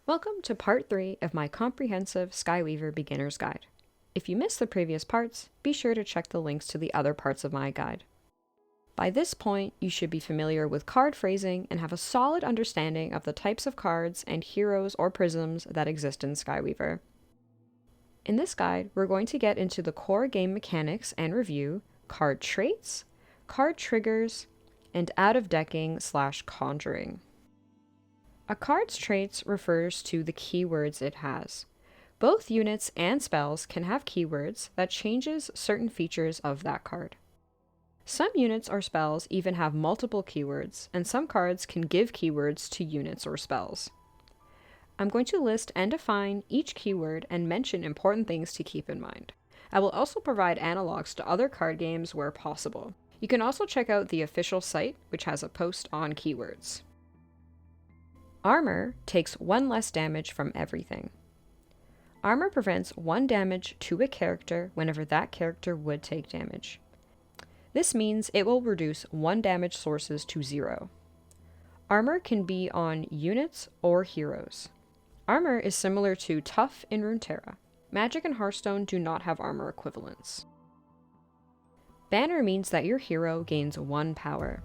Welcome to part 3 of my comprehensive Skyweaver beginner's guide. If you missed the previous parts, be sure to check the links to the other parts of my guide. By this point, you should be familiar with card phrasing and have a solid understanding of the types of cards and heroes or prisms that exist in Skyweaver. In this guide, we're going to get into the core game mechanics and review, card traits, card triggers, and out-of-decking/conjuring. A card's traits refers to the keywords it has. Both units and spells can have keywords that changes certain features of that card. Some units or spells even have multiple keywords, and some cards can give keywords to units or spells. I'm going to list and define each keyword and mention important things to keep in mind. I will also provide analogs to other card games where possible. You can also check out the official site, which has a post on keywords. Armor takes 1 less damage from everything. Armor prevents 1 damage to a character whenever that character would take damage. This means it will reduce 1 damage sources to 0. Armor can be on units or heroes. Armor is similar to Tough in Runeterra. Magic and Hearthstone do not have armor equivalents. Banner means that your hero gains 1 power.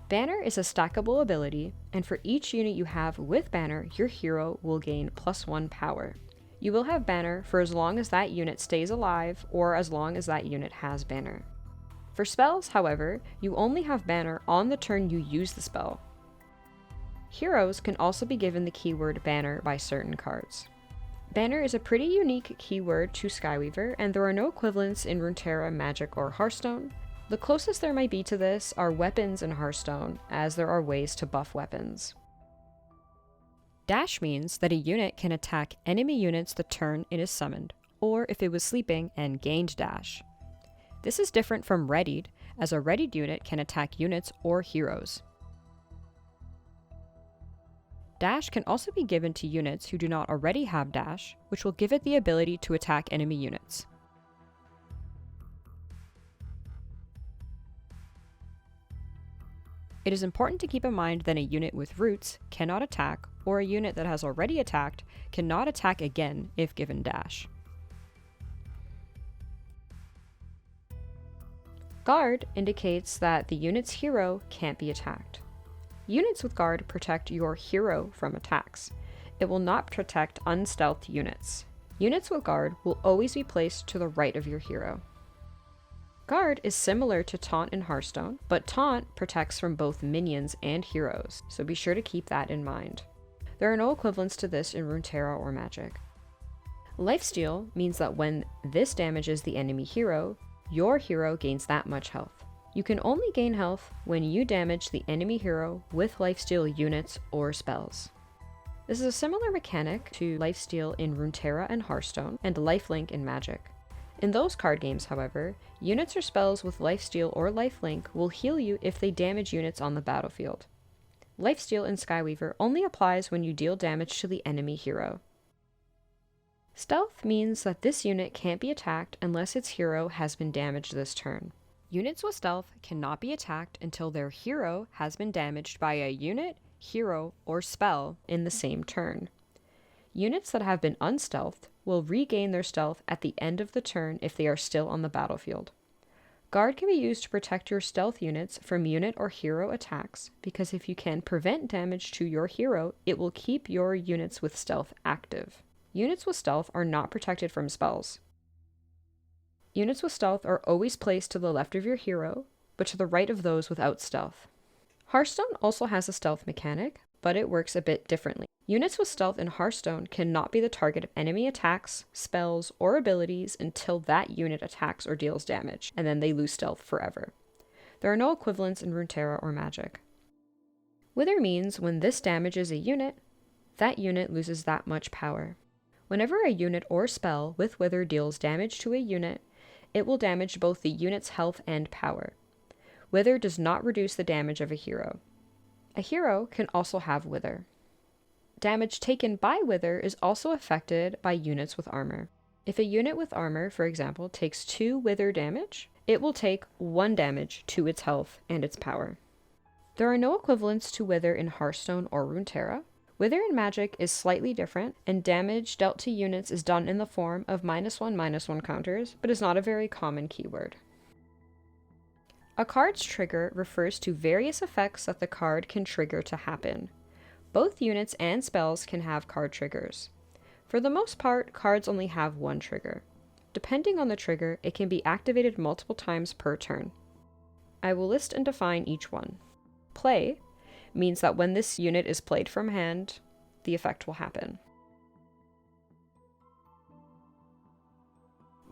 Banner is a stackable ability, and for each unit you have with Banner, your hero will gain +1 power. You will have Banner for as long as that unit stays alive, or as long as that unit has Banner. For spells, however, you only have Banner on the turn you use the spell. Heroes can also be given the keyword Banner by certain cards. Banner is a pretty unique keyword to Skyweaver, and there are no equivalents in Runeterra, Magic, or Hearthstone. The closest there might be to this are weapons in Hearthstone, as there are ways to buff weapons. Dash means that a unit can attack enemy units the turn it is summoned, or if it was sleeping and gained dash. This is different from readied, as a readied unit can attack units or heroes. Dash can also be given to units who do not already have dash, which will give it the ability to attack enemy units. It is important to keep in mind that a unit with roots cannot attack, or a unit that has already attacked cannot attack again if given dash. Guard indicates that the unit's hero can't be attacked. Units with Guard protect your hero from attacks. It will not protect unstealthed units. Units with Guard will always be placed to the right of your hero. Guard is similar to Taunt in Hearthstone, but Taunt protects from both minions and heroes, so be sure to keep that in mind. There are no equivalents to this in Runeterra or Magic. Lifesteal means that when this damages the enemy hero, your hero gains that much health. You can only gain health when you damage the enemy hero with lifesteal units or spells. This is a similar mechanic to lifesteal in Runeterra and Hearthstone, and lifelink in Magic. In those card games, however, units or spells with lifesteal or lifelink will heal you if they damage units on the battlefield. Lifesteal in Skyweaver only applies when you deal damage to the enemy hero. Stealth means that this unit can't be attacked unless its hero has been damaged this turn. Units with stealth cannot be attacked until their hero has been damaged by a unit, hero, or spell in the same turn. Units that have been unstealthed will regain their stealth at the end of the turn if they are still on the battlefield. Guard can be used to protect your stealth units from unit or hero attacks, because if you can prevent damage to your hero, it will keep your units with stealth active. Units with stealth are not protected from spells. Units with stealth are always placed to the left of your hero, but to the right of those without stealth. Hearthstone also has a stealth mechanic, but it works a bit differently. Units with stealth in Hearthstone cannot be the target of enemy attacks, spells, or abilities until that unit attacks or deals damage, and then they lose stealth forever. There are no equivalents in Runeterra or Magic. Wither means when this damages a unit, that unit loses that much power. Whenever a unit or spell with Wither deals damage to a unit, it will damage both the unit's health and power. Wither does not reduce the damage of a hero. A hero can also have Wither. Damage taken by Wither is also affected by units with armor. If a unit with armor, for example, takes 2 Wither damage, it will take 1 damage to its health and its power. There are no equivalents to Wither in Hearthstone or Runeterra. Wither in Magic is slightly different, and damage dealt to units is done in the form of -1/-1 counters, but is not a very common keyword. A card's trigger refers to various effects that the card can trigger to happen. Both units and spells can have card triggers. For the most part, cards only have one trigger. Depending on the trigger, it can be activated multiple times per turn. I will list and define each one. Play means that when this unit is played from hand, the effect will happen.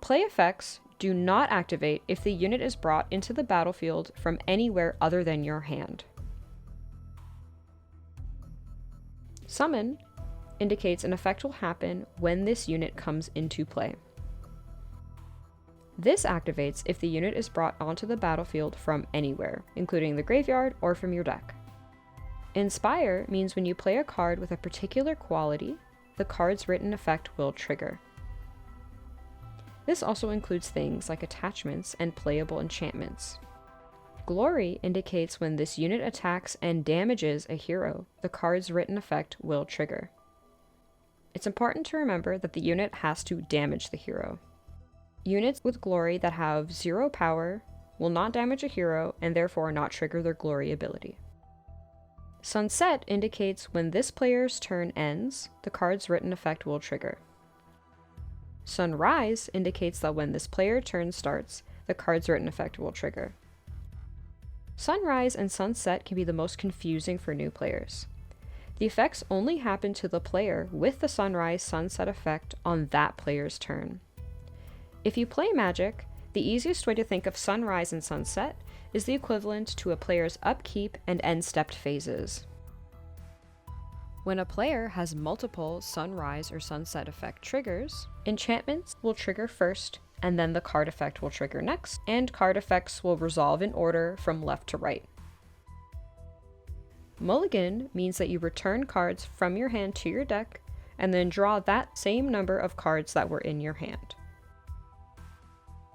Play effects do not activate if the unit is brought into the battlefield from anywhere other than your hand. Summon indicates an effect will happen when this unit comes into play. This activates if the unit is brought onto the battlefield from anywhere, including the graveyard or from your deck. Inspire means when you play a card with a particular quality, the card's written effect will trigger. This also includes things like attachments and playable enchantments. Glory indicates when this unit attacks and damages a hero, the card's written effect will trigger. It's important to remember that the unit has to damage the hero. Units with Glory that have 0 power will not damage a hero and therefore not trigger their Glory ability. Sunset indicates when this player's turn ends, the card's written effect will trigger. Sunrise indicates that when this player's turn starts, the card's written effect will trigger. Sunrise and Sunset can be the most confusing for new players. The effects only happen to the player with the Sunrise-Sunset effect on that player's turn. If you play Magic, the easiest way to think of Sunrise and Sunset is the equivalent to a player's upkeep and end-stepped phases. When a player has multiple Sunrise or Sunset effect triggers, enchantments will trigger first, and then the card effect will trigger next, and card effects will resolve in order from left to right. Mulligan means that you return cards from your hand to your deck, and then draw that same number of cards that were in your hand.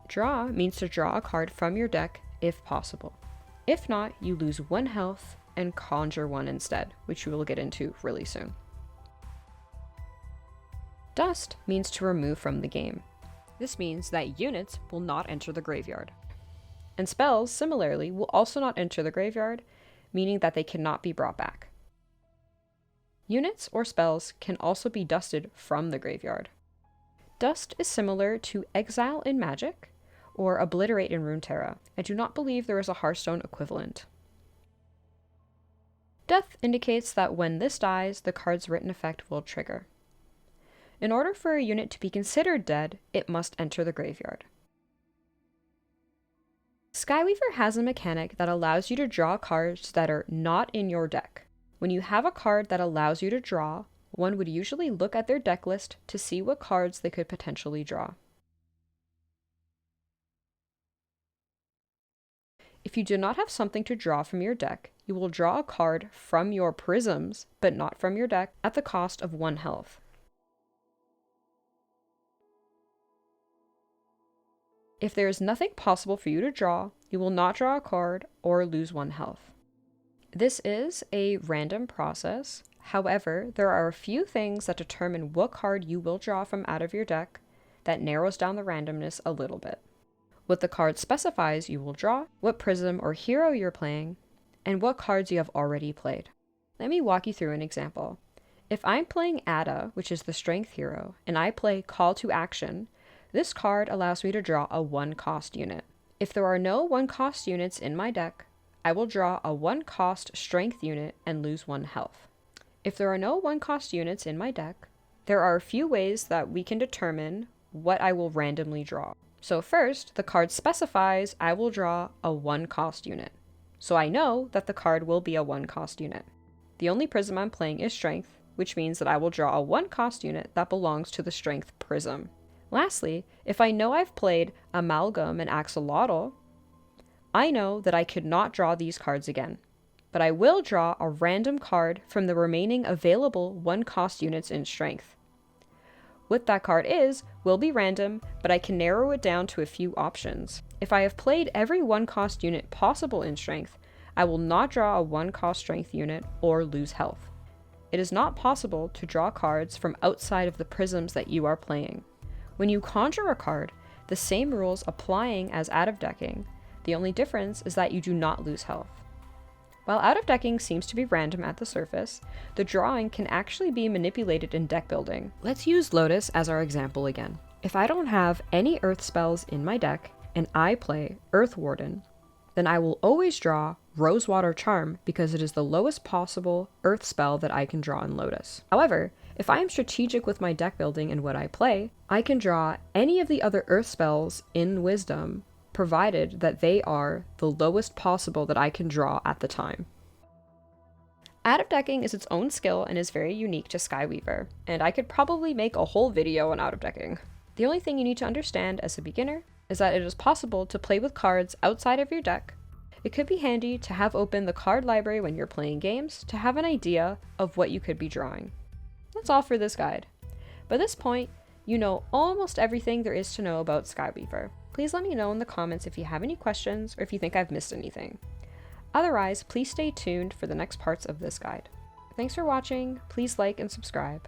Draw means to draw a card from your deck if possible. If not, you lose 1 health and conjure 1 instead, which we will get into really soon. Dust means to remove from the game. This means that units will not enter the graveyard. And spells, similarly, will also not enter the graveyard, meaning that they cannot be brought back. Units or spells can also be dusted from the graveyard. Dust is similar to Exile in Magic, or Obliterate in Runeterra. I do not believe there is a Hearthstone equivalent. Death indicates that when this dies, the card's written effect will trigger. In order for a unit to be considered dead, it must enter the graveyard. Skyweaver has a mechanic that allows you to draw cards that are not in your deck. When you have a card that allows you to draw, one would usually look at their deck list to see what cards they could potentially draw. If you do not have something to draw from your deck, you will draw a card from your prisms, but not from your deck, at the cost of 1 health. If there is nothing possible for you to draw, you will not draw a card or lose 1 health. This is a random process. However, there are a few things that determine what card you will draw from out of your deck that narrows down the randomness a little bit. What the card specifies you will draw, what prism or hero you're playing, and what cards you have already played. Let me walk you through an example. If I'm playing Ada, which is the strength hero, and I play Call to Action, this card allows me to draw a 1-cost unit. If there are no 1-cost units in my deck, I will draw a 1-cost strength unit and lose 1 health. If there are no 1-cost units in my deck, there are a few ways that we can determine what I will randomly draw. So first, the card specifies I will draw a 1-cost unit. So I know that the card will be a 1-cost unit. The only prism I'm playing is strength, which means that I will draw a 1-cost unit that belongs to the strength prism. Lastly, if I know I've played Amalgam and Axolotl, I know that I could not draw these cards again. But I will draw a random card from the remaining available 1-cost units in strength. What that card is will be random, but I can narrow it down to a few options. If I have played every 1-cost unit possible in strength, I will not draw a 1-cost strength unit or lose health. it is not possible to draw cards from outside of the prisms that you are playing. When you conjure a card, the same rules applying as out of decking, the only difference is that you do not lose health. While out of decking seems to be random at the surface, the drawing can actually be manipulated in deck building. Let's use Lotus as our example again. If I don't have any earth spells in my deck, and I play Earth Warden, then I will always draw Rosewater Charm because it is the lowest possible earth spell that I can draw in Lotus. However, if I am strategic with my deck building and what I play, I can draw any of the other earth spells in Wisdom, provided that they are the lowest possible that I can draw at the time. Out of decking is its own skill and is very unique to Skyweaver, and I could probably make a whole video on out of decking. The only thing you need to understand as a beginner is that it is possible to play with cards outside of your deck. It could be handy to have open the card library when you're playing games to have an idea of what you could be drawing. That's all for this guide. By this point, you know almost everything there is to know about Skyweaver. Please let me know in the comments if you have any questions or if you think I've missed anything. Otherwise, please stay tuned for the next parts of this guide. Thanks for watching, please like and subscribe.